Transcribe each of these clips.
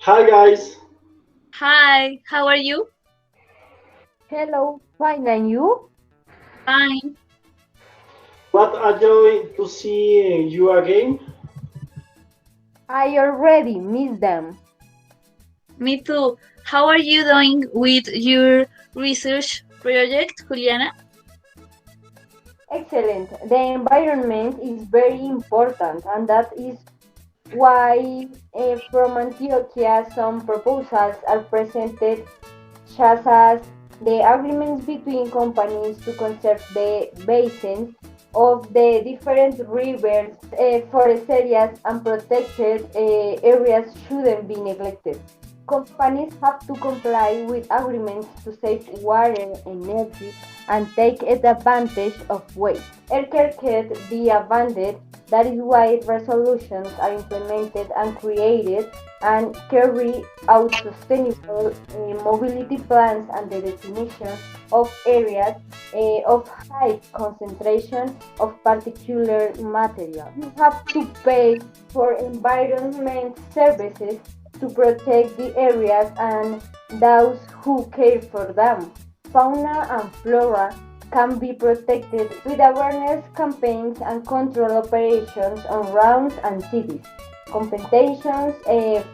Hi guys, Hi, how are you? Hello, fine, and you? Fine. what a joy to see you again. I already miss them. Me too. How are you doing with your research project, Juliana? Excellent. The environment is very important, and that is why from Antioquia some proposals are presented, such as the agreements between companies to conserve the basins of the different rivers, forest areas, and protected areas shouldn't be neglected. Companies have to comply with agreements to save water, energy, and take advantage of waste. Air can't be abandoned. That is why resolutions are implemented and created and carry out sustainable mobility plans and the definition of areas of high concentration of particular material. You have to pay for environment services to protect the areas and those who care for them. Fauna and flora can be protected with awareness campaigns and control operations on rounds and cities. Compensations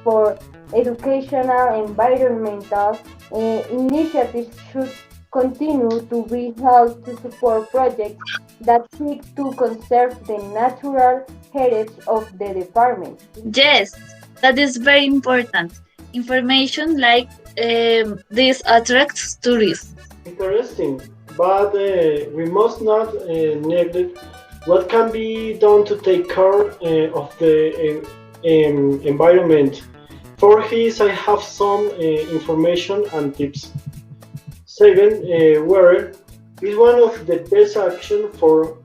for educational environmental initiatives should continue to be held to support projects that seek to conserve the natural heritage of the department. Yes, that is very important. Information like this attracts tourists. Interesting, but we must not neglect what can be done to take care of the environment. For this, I have some information and tips. Saving water is one of the best actions for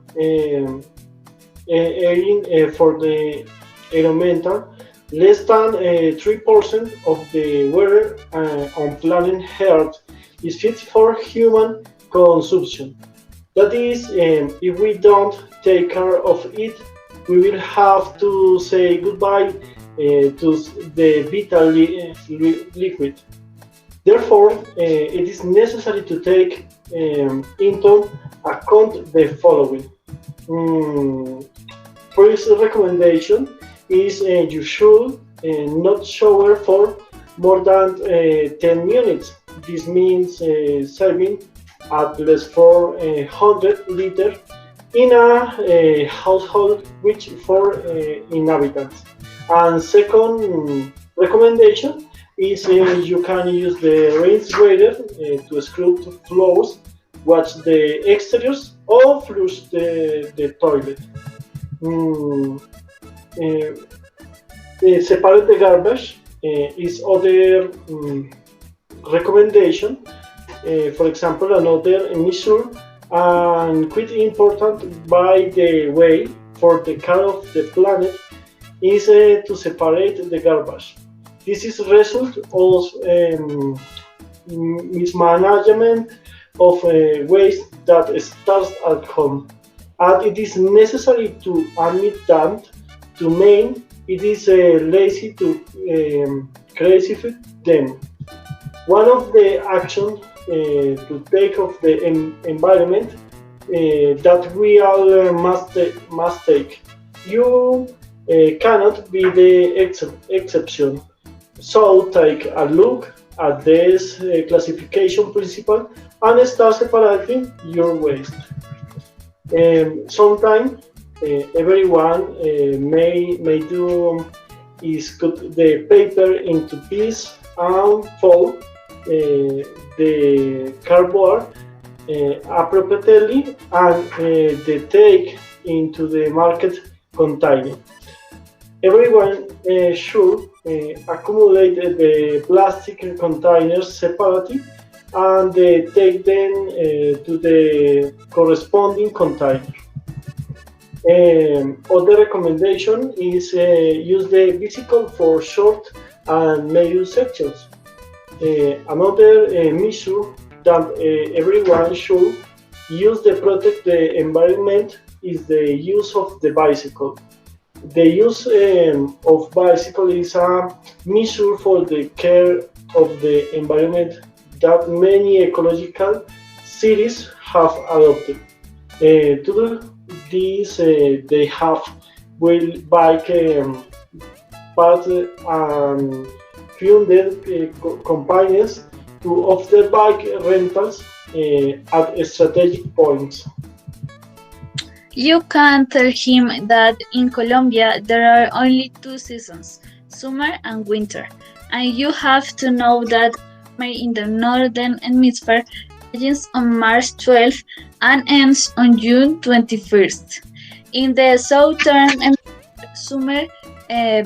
for the environmental. Less than 3% of the water on planet Earth is fit for human consumption. That is, if we don't take care of it, we will have to say goodbye to the vital liquid. Therefore, it is necessary to take into account the following. Mm, First recommendation is you should not shower for more than 10 minutes. This means saving at least 400 liters in a household with 4 inhabitants. And second recommendation is you can use the rinse grater to scrub the floors, wash the exteriors, or flush the toilet. Mm, uh, Separate the garbage is other recommendation. For example, another measure and quite important by the way for the care of the planet is to separate the garbage. This is result of mismanagement of waste that starts at home, and it is necessary to admit that to main it is lazy to classify them. One of the actions to take of the environment that we all must take. You cannot be the exception. So take a look at this classification principle and start separating your waste. Sometimes everyone may do is cut the paper into pieces and fold the cardboard appropriately and they take into the market container. Everyone should accumulate the plastic containers separately and take them to the corresponding container. Other recommendation is use the bicycle for short and medium sections. Another measure that everyone should use to protect the environment is the use of the bicycle. The use of bicycle is a measure for the care of the environment that many ecological cities have adopted. To do this, they have will bike paths and funded companies to offer bike rentals at strategic points. You can tell him that in Colombia there are only two seasons, summer and winter, and you have to know that summer in the northern hemisphere begins on March 12th and ends on June 21st. In the southern hemisphere, summer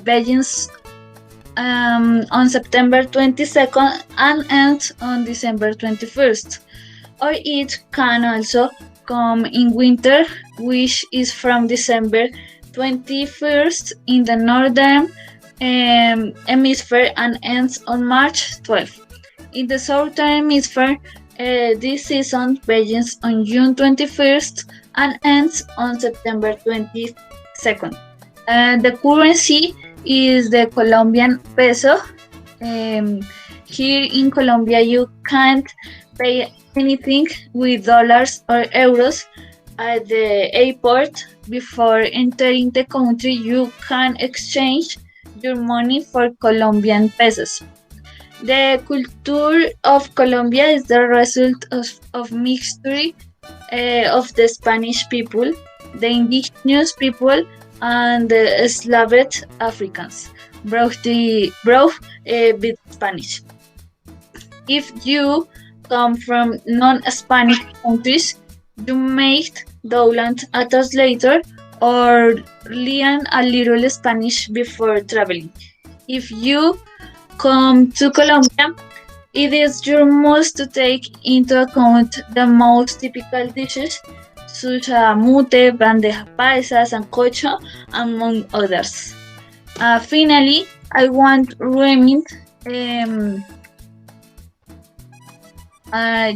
begins on September 22nd and ends on December 21st. Or it can also come in winter, which is from December 21st in the northern hemisphere and ends on March 12th. In the southern hemisphere, this season begins on June 21st and ends on September 22nd. The currency is the Colombian peso. Um, Here in Colombia, you can't pay anything with dollars or euros at the airport. Before entering the country, you can exchange your money for Colombian pesos. The culture of Colombia is the result of mixture of the Spanish people, the indigenous people, and the Slavic Africans, brought with Spanish. If you come from non-Spanish countries, you might download a translator or learn a little Spanish before traveling. If you come to Colombia, it is your must to take into account the most typical dishes such as mute, bandeja paisa, sancocho, among others. Finally, I want to remind um,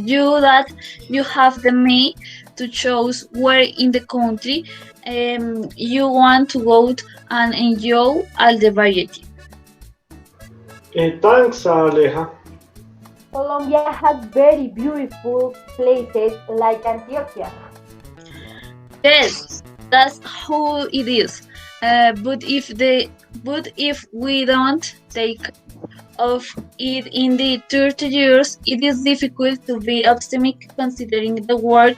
you that you have the may to choose where in the country you want to go and enjoy all the variety. Thanks, Aleja. Colombia has very beautiful places like Antioquia. Yes, that's how it is. Uh, but if the but if we don't take of it in the 30 years, it is difficult to be optimistic considering the world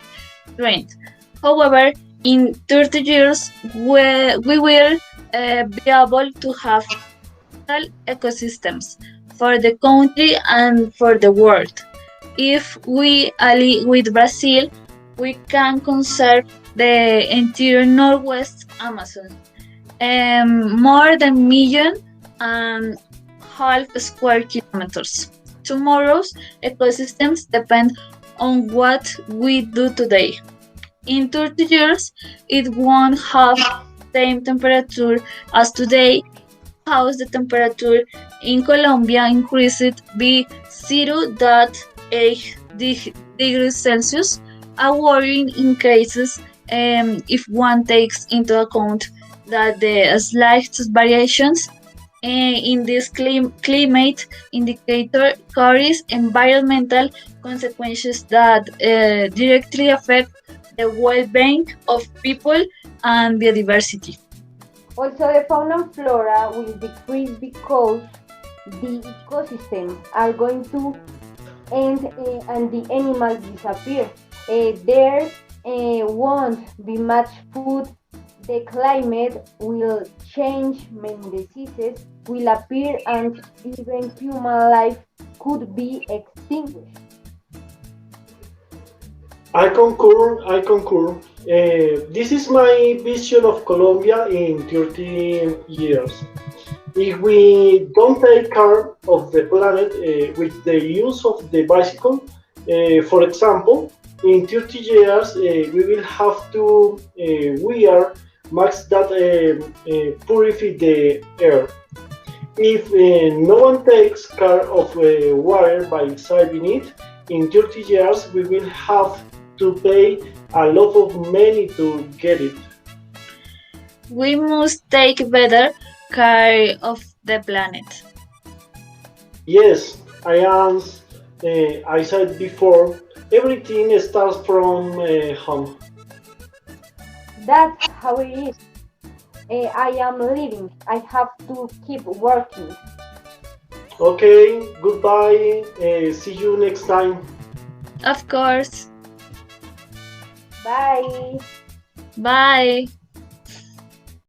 trend. However, in 30 years, we will be able to have total ecosystems for the country and for the world. If we ally with Brazil, we can conserve the entire Northwest Amazon, more than million and half square kilometers. Tomorrow's ecosystems depend on what we do today. In 30 years, it won't have the same temperature as today. House the temperature in Colombia increased by 0.8 degrees Celsius, a worrying increase if one takes into account that the slightest variations in this climate indicator carries environmental consequences that directly affect the well-being of people and biodiversity. Also, the fauna and flora will decrease because the ecosystems are going to end and the animals disappear. There won't be much food. The climate will change, many diseases will appear, and even human life could be extinguished. I concur. I concur. This is my vision of Colombia in 30 years. If we don't take care of the planet with the use of the bicycle, for example, in 30 years we will have to wear masks that purify the air. If no one takes care of water by saving it, in 30 years we will have to pay a lot of money to get it. We must take better care of the planet. Yes, I said before, everything starts from home. That's how it is. I am leaving. I have to keep working. Okay, goodbye. See you next time. Of course. Bye. Bye.